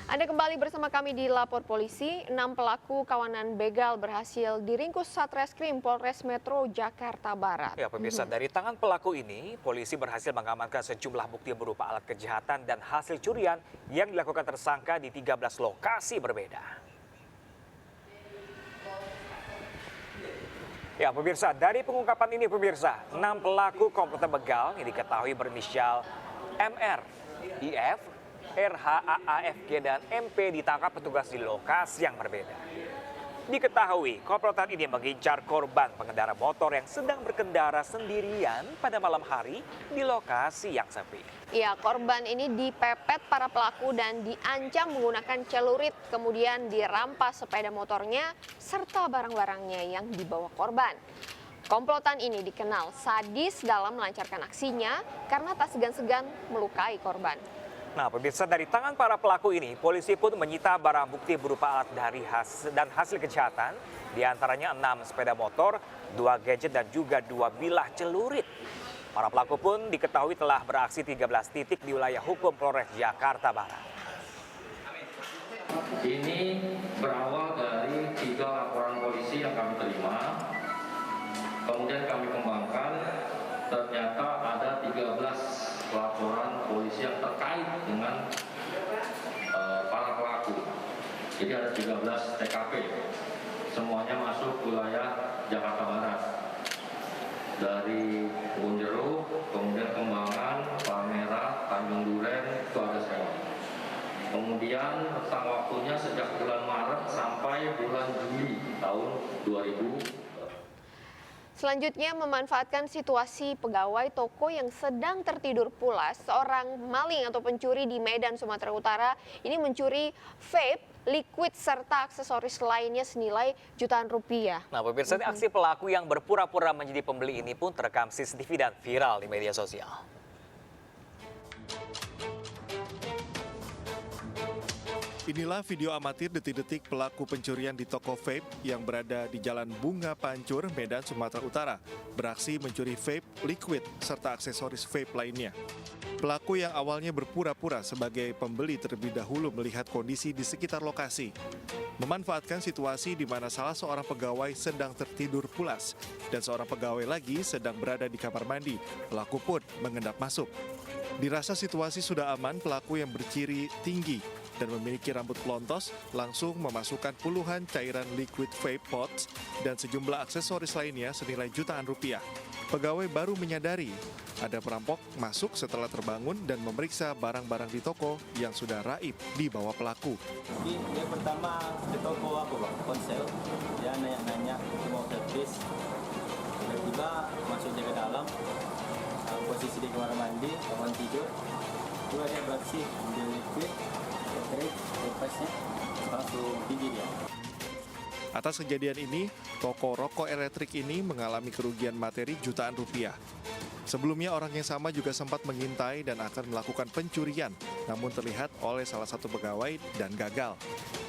Anda kembali bersama kami di Lapor Polisi. 6 pelaku kawanan begal berhasil diringkus Satreskrim Polres Metro Jakarta Barat. Ya pemirsa, dari tangan pelaku ini, polisi berhasil mengamankan sejumlah bukti berupa alat kejahatan dan hasil curian yang dilakukan tersangka di 13 lokasi berbeda. Ya pemirsa, dari pengungkapan ini pemirsa, 6 pelaku komputer begal yang diketahui berinisial MR, IF, RH, AAFG, dan MP ditangkap petugas di lokasi yang berbeda. Diketahui, komplotan ini mengincar korban pengendara motor yang sedang berkendara sendirian pada malam hari di lokasi yang sepi. Ya, korban ini dipepet para pelaku dan diancam menggunakan celurit, kemudian dirampas sepeda motornya serta barang-barangnya yang dibawa korban. Komplotan ini dikenal sadis dalam melancarkan aksinya karena tak segan-segan melukai korban. Nah pemirsa, dari tangan para pelaku ini, polisi pun menyita barang bukti berupa alat dan hasil kejahatan, diantaranya 6 sepeda motor, 2 gadget dan juga 2 bilah celurit. Para pelaku pun diketahui telah beraksi 13 titik di wilayah hukum Polres Jakarta Barat. Ini berawal dari 3 laporan polisi yang kami terima, kemudian kami kembangkan, ternyata ada 13 laporan polisi yang terkait dengan para pelaku. Jadi ada 13 TKP, semuanya masuk wilayah Jakarta Barat. Dari Kebun Jeruk, kemudian Kembangan, Palmerah, Tanjung Duren, itu ada semua. Kemudian rentang waktunya sejak bulan Maret sampai bulan Juli tahun 2000. Selanjutnya, memanfaatkan situasi pegawai toko yang sedang tertidur pulas, seorang maling atau pencuri di Medan, Sumatera Utara ini mencuri vape, liquid, serta aksesoris lainnya senilai jutaan rupiah. Nah pemirsa, aksi pelaku yang berpura-pura menjadi pembeli ini pun terekam CCTV dan viral di media sosial. Inilah video amatir detik-detik pelaku pencurian di toko vape yang berada di Jalan Bunga Pancur, Medan, Sumatera Utara, beraksi mencuri vape, liquid, serta aksesoris vape lainnya. Pelaku yang awalnya berpura-pura sebagai pembeli terlebih dahulu melihat kondisi di sekitar lokasi. Memanfaatkan situasi di mana salah seorang pegawai sedang tertidur pulas dan seorang pegawai lagi sedang berada di kamar mandi, pelaku pun mengendap masuk. Dirasa situasi sudah aman, pelaku yang berciri tinggi dan memiliki rambut pelontos langsung memasukkan puluhan cairan liquid vape pods dan sejumlah aksesoris lainnya senilai jutaan rupiah. Pegawai baru menyadari ada perampok masuk setelah terbangun dan memeriksa barang-barang di toko yang sudah raib di bawah pelaku. Dia pertama di toko aku bang, ponsel, dia nanya-nanya mau servis, tiba-tiba masuk dia ke dalam, posisi di kamar mandi, kamar tidur, juga dia beraksi ambil liquid, lepasnya langsung tinggi dia. Atas kejadian ini, toko rokok elektrik ini mengalami kerugian materi jutaan rupiah. Sebelumnya orang yang sama juga sempat mengintai dan akan melakukan pencurian, namun terlihat oleh salah satu pegawai dan gagal.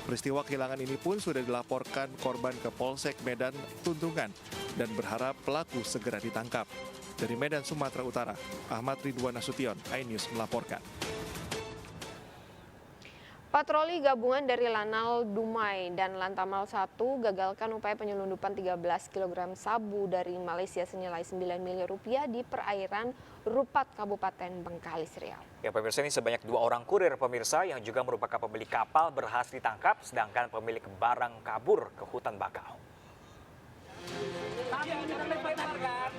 Peristiwa kehilangan ini pun sudah dilaporkan korban ke Polsek Medan Tuntungan dan berharap pelaku segera ditangkap. Dari Medan, Sumatera Utara, Ahmad Ridwan Nasution, iNews melaporkan. Patroli gabungan dari Lanal Dumai dan Lantamal 1 gagalkan upaya penyelundupan 13 kg sabu dari Malaysia senilai 9 miliar rupiah di perairan Rupat, Kabupaten Bengkalis Riau. Ya pemirsa, ini sebanyak 2 orang kurir pemirsa yang juga merupakan pemilik kapal berhasil ditangkap, sedangkan pemilik barang kabur ke hutan bakau. Tapi dilempar kan?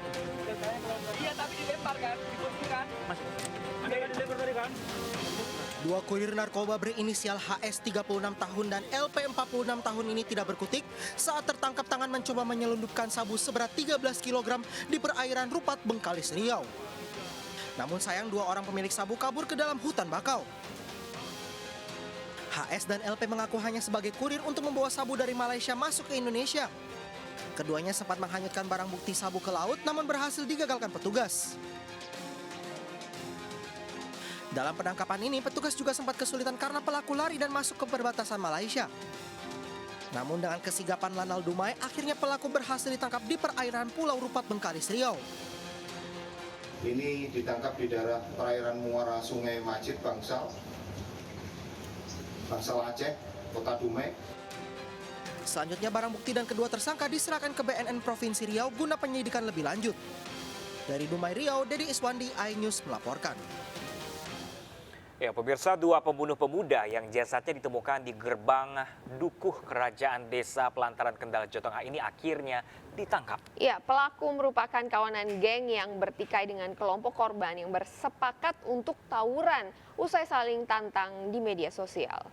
Iya, tapi dilempar kan? Diposisikan. Dilempar tadi kan? 2 kurir narkoba berinisial HS 36 tahun dan LP 46 tahun ini tidak berkutik saat tertangkap tangan mencoba menyelundupkan sabu seberat 13 kg di perairan Rupat, Bengkalis Riau. Namun sayang 2 orang pemilik sabu kabur ke dalam hutan bakau. HS dan LP mengaku hanya sebagai kurir untuk membawa sabu dari Malaysia masuk ke Indonesia. Keduanya sempat menghanyutkan barang bukti sabu ke laut namun berhasil digagalkan petugas. Dalam penangkapan ini, petugas juga sempat kesulitan karena pelaku lari dan masuk ke perbatasan Malaysia. Namun dengan kesigapan Lanal Dumai, akhirnya pelaku berhasil ditangkap di perairan Pulau Rupat, Bengkalis Riau. Ini ditangkap di daerah perairan muara Sungai Majid, Bangsal. Bangsal Aceh, Kota Dumai. Selanjutnya barang bukti dan kedua tersangka diserahkan ke BNN Provinsi Riau guna penyidikan lebih lanjut. Dari Dumai Riau, Dedi Iswandi, iNews melaporkan. Ya, pemirsa, dua pembunuh pemuda yang jasadnya ditemukan di gerbang Dukuh Kerajaan Desa Pelantaran Kendal, Jawa Tengah ini akhirnya ditangkap. Ya, pelaku merupakan kawanan geng yang bertikai dengan kelompok korban yang bersepakat untuk tawuran usai saling tantang di media sosial.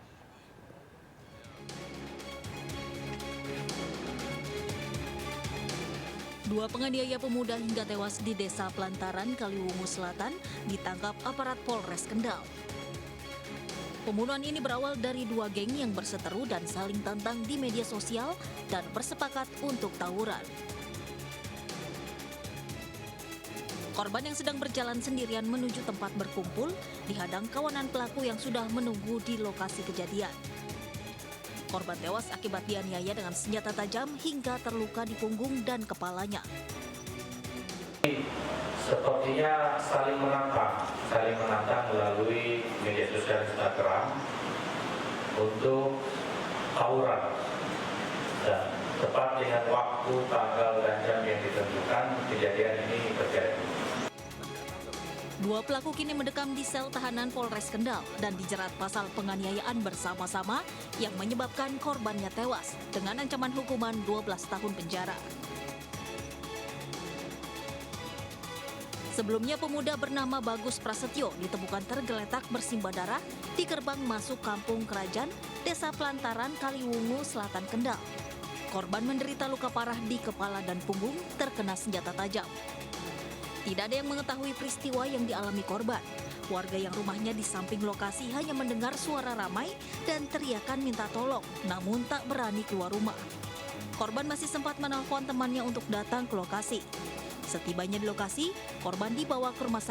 Dua penganiaya pemuda hingga tewas di Desa Pelantaran, Kaliwungu Selatan ditangkap aparat Polres Kendal. Pembunuhan ini berawal dari dua geng yang berseteru dan saling tantang di media sosial dan bersepakat untuk tawuran. Korban yang sedang berjalan sendirian menuju tempat berkumpul dihadang kawanan pelaku yang sudah menunggu di lokasi kejadian. Korban tewas akibat dianiaya dengan senjata tajam hingga terluka di punggung dan kepalanya. Sepertinya saling menantang melalui media sosial Instagram untuk tawuran. Dan tepat dengan waktu, tanggal, dan jam yang ditentukan, kejadian ini terjadi. Dua pelaku kini mendekam di sel tahanan Polres Kendal dan dijerat pasal penganiayaan bersama-sama yang menyebabkan korbannya tewas dengan ancaman hukuman 12 tahun penjara. Sebelumnya pemuda bernama Bagus Prasetyo ditemukan tergeletak bersimbah darah di gerbang masuk kampung Kerajaan Desa Pelantaran, Kaliwungu Selatan, Kendal. Korban menderita luka parah di kepala dan punggung terkena senjata tajam. Tidak ada yang mengetahui peristiwa yang dialami korban. Warga yang rumahnya di samping lokasi hanya mendengar suara ramai dan teriakan minta tolong, namun tak berani keluar rumah. Korban masih sempat menelpon temannya untuk datang ke lokasi. Setibanya di lokasi, korban dibawa ke rumah sakit